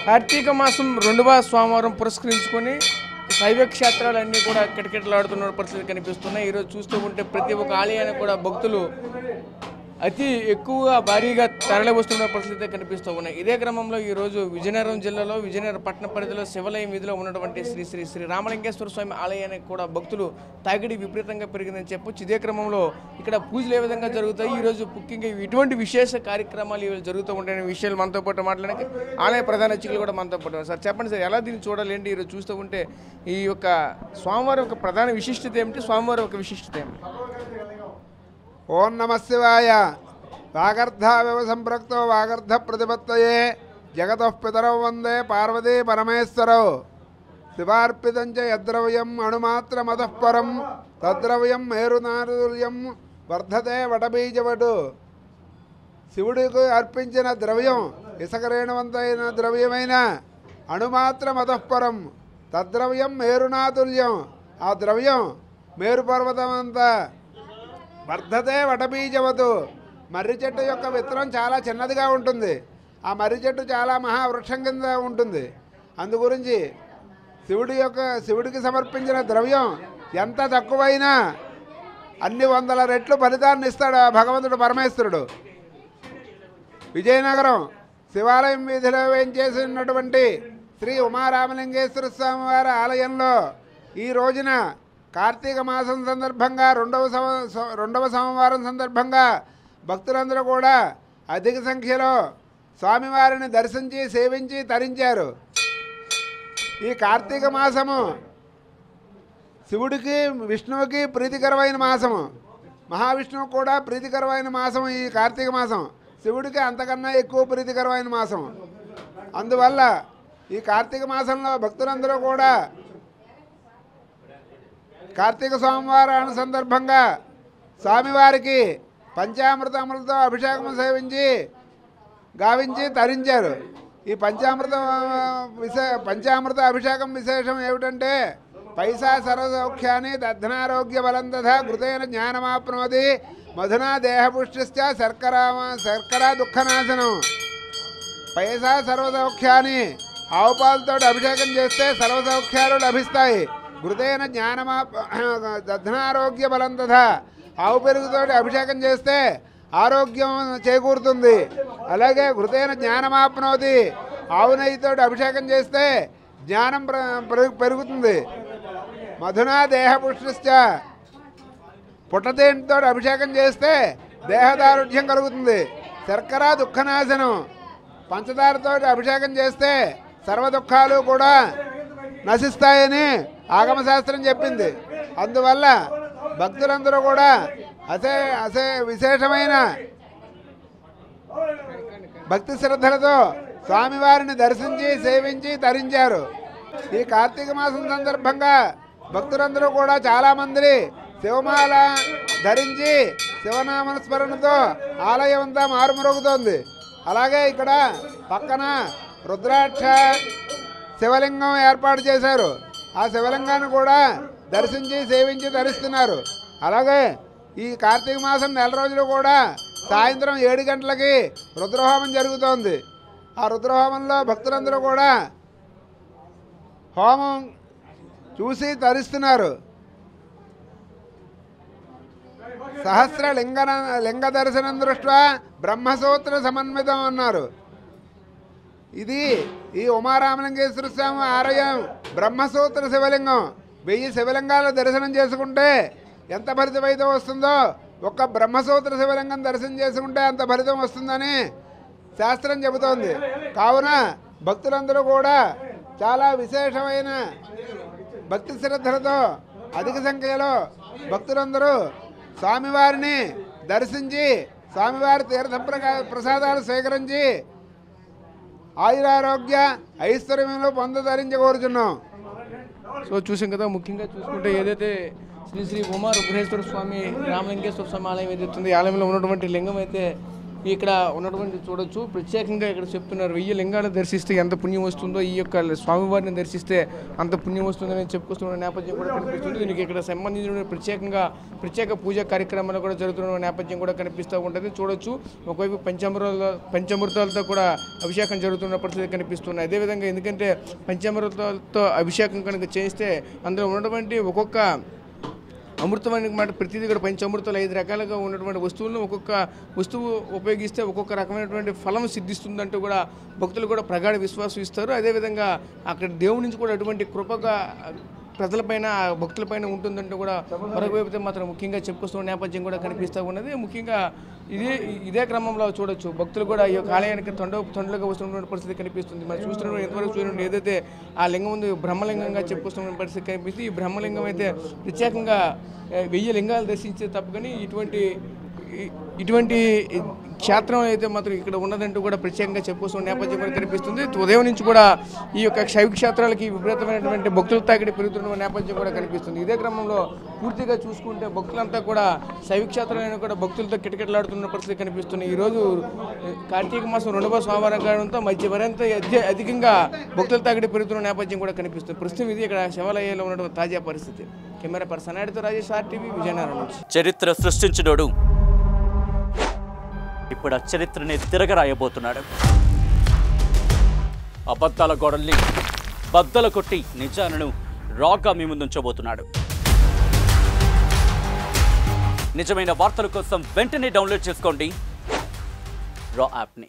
కార్తీక మాసం రెండవ సోమవారం పురస్కరించుకొని శైవ క్షేత్రాలన్నీ కూడా కిటకిటలాడుతున్న పరిస్థితి కనిపిస్తున్నాయి. ఈరోజు చూస్తూ ఉంటే ప్రతి ఒక్క ఆలయానికి కూడా భక్తులు అతి ఎక్కువగా భారీగా తరలి వస్తున్న పరిస్థితి కనిపిస్తూ ఉన్నాయి. ఇదే క్రమంలో ఈరోజు విజయనగరం జిల్లాలో విజయనగరం పట్టణ పరిధిలో శివాలయం వీధిలో ఉన్నటువంటి శ్రీ రామలింగేశ్వర స్వామి ఆలయానికి కూడా భక్తులు తాకిడి విపరీతంగా పెరిగిందని చెప్పొచ్చు. ఇదే క్రమంలో ఇక్కడ పూజలు ఏ విధంగా జరుగుతాయి, ఈరోజు ముఖ్యంగా ఇటువంటి విశేష కార్యక్రమాలు ఇవి జరుగుతూ ఉంటాయనే విషయాలు మనతో పాటు మాట్లాడడానికి ఆలయ ప్రధాన అర్చకులు కూడా మనతో పాటు. సార్ చెప్పండి సార్, ఎలా దీన్ని చూడాలేంటి? ఈరోజు చూస్తూ ఉంటే ఈ యొక్క స్వామివారి యొక్క ప్రధాన విశిష్టత ఏమిటి, స్వామివారి యొక్క విశిష్టత ఏమిటి? ఓం నమ శివాయ. వాగర్ధావివ సంప్రక్తో వాగర్ధ ప్రతిపత్తయే జగతః పితరౌ వందే పార్వతీ పరమేశ్వరౌ. శివార్పితం చ యద్రవ్యం అణుమాత్రమతః పరం తద్రవ్యం మేరునారుల్యం వర్ధతే వటబీజవటు. శివుడికి అర్పించిన ద్రవ్యం ఇసకరేణువంతైన ద్రవ్యమైన అణుమాత్రమతఃపరం తద్రవ్యం మేరునాతుల్యం. ఆ ద్రవ్యం మేరు పర్వతమంతా వర్ధతే వటబీజవతు. మర్రి చెట్టు యొక్క విత్తనం చాలా చిన్నదిగా ఉంటుంది. ఆ మర్రి చెట్టు చాలా మహావృక్షం కింద ఉంటుంది. అందుగురించి శివుడికి సమర్పించిన ద్రవ్యం ఎంత తక్కువైనా అన్ని 100 రెట్లు ఫలితాన్ని ఇస్తాడు ఆ భగవంతుడు పరమేశ్వరుడు. విజయనగరం శివాలయం వీధిలో వేంచేసినటువంటి శ్రీ ఉమారామలింగేశ్వర స్వామి వారి ఆలయంలో ఈ రోజున కార్తీక మాసం సందర్భంగా రెండవ సోమవారం సందర్భంగా భక్తులందరూ కూడా అధిక సంఖ్యలో స్వామివారిని దర్శించి సేవించి తరించారు. ఈ కార్తీక మాసము శివుడికి విష్ణువుకి ప్రీతికరమైన మాసము, మహావిష్ణువు కూడా ప్రీతికరమైన మాసం ఈ కార్తీక మాసం. శివుడికి అంతకన్నా ఎక్కువ ప్రీతికరమైన మాసం. అందువల్ల ఈ కార్తీక మాసంలో భక్తులందరూ కూడా కార్తీక సోమవారం సందర్భంగా స్వామివారికి పంచామృతములతో అభిషేకం సేవించి గావించి తరించారు. ఈ పంచామృత అభిషేకం విశేషం ఏమిటంటే పైసా సర్వసౌఖ్యాన్ని దధ్నారోగ్య బలం తథా ఘృతేన జ్ఞానమాప్నోతి మధునా దేహపుష్టిశ్చ శర్కరా దుఃఖనాశనం. పైసా సర్వసౌఖ్యాన్ని ఆవు పాలతో అభిషేకం చేస్తే సర్వసౌఖ్యాలు లభిస్తాయి. ఘృతేన దధ్నారోగ్య బలం తథా ఆవు పెరుగుతో అభిషేకం చేస్తే ఆరోగ్యం చేకూరుతుంది. అలాగే ఘృతేన జ్ఞానమాప్నోతి, ఆవు నెయ్యితో అభిషేకం చేస్తే జ్ఞానం పెరుగుతుంది. మధునా దేహపుష్టిశ్చ, పుట్టతేనితో అభిషేకం చేస్తే దేహదారుఢ్యం కలుగుతుంది. శర్కరా దుఃఖనాశనం, పంచదారతో అభిషేకం చేస్తే సర్వ దుఃఖాలు కూడా నశిస్తాయని ఆగమశాస్త్రం చెప్పింది. అందువల్ల భక్తులందరూ కూడా విశేషమైన భక్తి శ్రద్ధలతో స్వామివారిని దర్శించి సేవించి తరించారు. ఈ కార్తీక మాసం సందర్భంగా భక్తులందరూ కూడా చాలామంది శివమాల ధరించి శివనామస్మరణతో ఆలయం అంతా మారుమరుగుతోంది. అలాగే ఇక్కడ పక్కన రుద్రాక్ష శివలింగం ఏర్పాటు చేశారు. ఆ శివలింగాన్ని కూడా దర్శించి సేవించి ధరిస్తున్నారు. అలాగే ఈ కార్తీక మాసం నెల రోజులు కూడా సాయంత్రం 7 గంటలకి రుద్రహోమం జరుగుతోంది. ఆ రుద్రహోమంలో భక్తులందరూ కూడా హోమం చూసి తరిస్తున్నారు. సహస్ర లింగ దర్శనం దృష్ట్యా బ్రహ్మసూత్ర సమన్వితం అన్నారు. ఇది ఈ ఉమారామలింగేశ్వర స్వామి ఆలయం బ్రహ్మసూత్ర శివలింగం. 1000 శివలింగాలు దర్శనం చేసుకుంటే ఎంత ఫలితం వస్తుందో ఒక్క బ్రహ్మసూత్ర శివలింగం దర్శనం చేసుకుంటే అంత ఫలితం వస్తుందని శాస్త్రం చెబుతోంది. కావున భక్తులందరూ కూడా చాలా విశేషమైన భక్తి శ్రద్ధలతో అధిక సంఖ్యలో భక్తులందరూ స్వామివారిని దర్శించి స్వామివారి తీర్థ ప్రసాదాలు స్వీకరించి ఆయురారోగ్య ఐశ్వర్యంలో పొందధరించి కోరుచున్నాం. సో చూసాం కదా, ముఖ్యంగా చూసుకుంటే ఏదైతే శ్రీ ఉమా రుద్రేశ్వర స్వామి రామలింగేశ్వర స్వామి ఆలయం ఏదైతే ఉంది, ఆలయంలో ఉన్నటువంటి లింగం అయితే ఇక్కడ ఉన్నటువంటి చూడొచ్చు. ప్రత్యేకంగా ఇక్కడ చెప్తున్నారు 1000 లింగాలను దర్శిస్తే ఎంత పుణ్యం వస్తుందో, ఈ యొక్క స్వామివారిని దర్శిస్తే అంత పుణ్యం వస్తుందని చెప్పుకొస్తున్న నేపథ్యం కూడా కనిపిస్తుంది. దీనికి ఇక్కడ సంబంధించిన ప్రత్యేక పూజా కార్యక్రమాలు కూడా జరుగుతున్న నేపథ్యం కూడా కనిపిస్తూ ఉంటుంది. చూడొచ్చు, ఒకవైపు పంచామృతాలతో కూడా అభిషేకం జరుగుతున్న పరిస్థితి కనిపిస్తున్నాయి. అదేవిధంగా ఎందుకంటే పంచామృతాలతో అభిషేకం కనుక చేస్తే అందులో ఉన్నటువంటి ఒక్కొక్క అమృతమైన మాట ప్రతిదీ కూడా పంచామృతాలు 5 రకాలుగా ఉన్నటువంటి వస్తువులను ఒక్కొక్క వస్తువు ఉపయోగిస్తే ఒక్కొక్క రకమైనటువంటి ఫలం సిద్ధిస్తుందంటూ కూడా భక్తులు కూడా ప్రగాఢ విశ్వాసం ఇస్తారు. అదేవిధంగా అక్కడ దేవుడి నుంచి కూడా అటువంటి కృపగా ప్రజలపైన భక్తులపైన ఉంటుందంటూ కూడా మరొక వైపు మాత్రం ముఖ్యంగా చెప్పుకొస్తున్న నేపథ్యం కూడా కనిపిస్తూ ఉన్నది. ముఖ్యంగా ఇదే క్రమంలో చూడొచ్చు, భక్తులు కూడా ఈ యొక్క ఆలయానికి తొండలుగా వస్తున్నటువంటి పరిస్థితి కనిపిస్తుంది. మరి చూస్తున్న ఎంతవరకు చూడండి, ఏదైతే ఆ లింగం ఉంది బ్రహ్మలింగంగా చెప్పుకొస్తున్న పరిస్థితి కనిపిస్తుంది. ఈ బ్రహ్మలింగం అయితే ప్రత్యేకంగా 1000 లింగాలు దర్శించే తప్పకని ఇటువంటి క్షేత్రం అయితే మాత్రం ఇక్కడ ఉన్నదంటూ కూడా ప్రత్యేకంగా చెప్పుకొస్తున్న నేపథ్యం కూడా కనిపిస్తుంది. ఉదయం నుంచి కూడా ఈ యొక్క శైవ క్షేత్రాలకి విపరీతమైనటువంటి భక్తుల తాకిడి పెరుగుతున్న నేపథ్యం కూడా కనిపిస్తుంది. ఇదే క్రమంలో పూర్తిగా చూసుకుంటే భక్తులంతా కూడా శైవ క్షేత్రాలను కూడా భక్తులతో కిటకిటలాడుతున్న పరిస్థితి కనిపిస్తుంది. ఈరోజు కార్తీక మాసం 2వ సోమవారం కావడంతో మరింత అధికంగా భక్తుల తాకిడి పెరుగుతున్న నేపథ్యం కూడా కనిపిస్తుంది. ప్రస్తుతం ఇది ఇక్కడ శివాలయంలో ఉన్నటువంటి తాజా పరిస్థితి. కెమెరా పర్సన్ నాయుడుతో రాజేష్, RTV, విజయనగరం నుంచి. చరిత్ర సృష్టించినోడు ఇప్పుడు ఆ చరిత్రని తిరగరాయబోతున్నాడు. అబద్ధాల గోడల్ని బద్దలు కొట్టి నిజాలను రాగా మీ ముందుంచబోతున్నాడు. నిజమైన వార్తల కోసం వెంటనే డౌన్లోడ్ చేసుకోండి రా యాప్ని.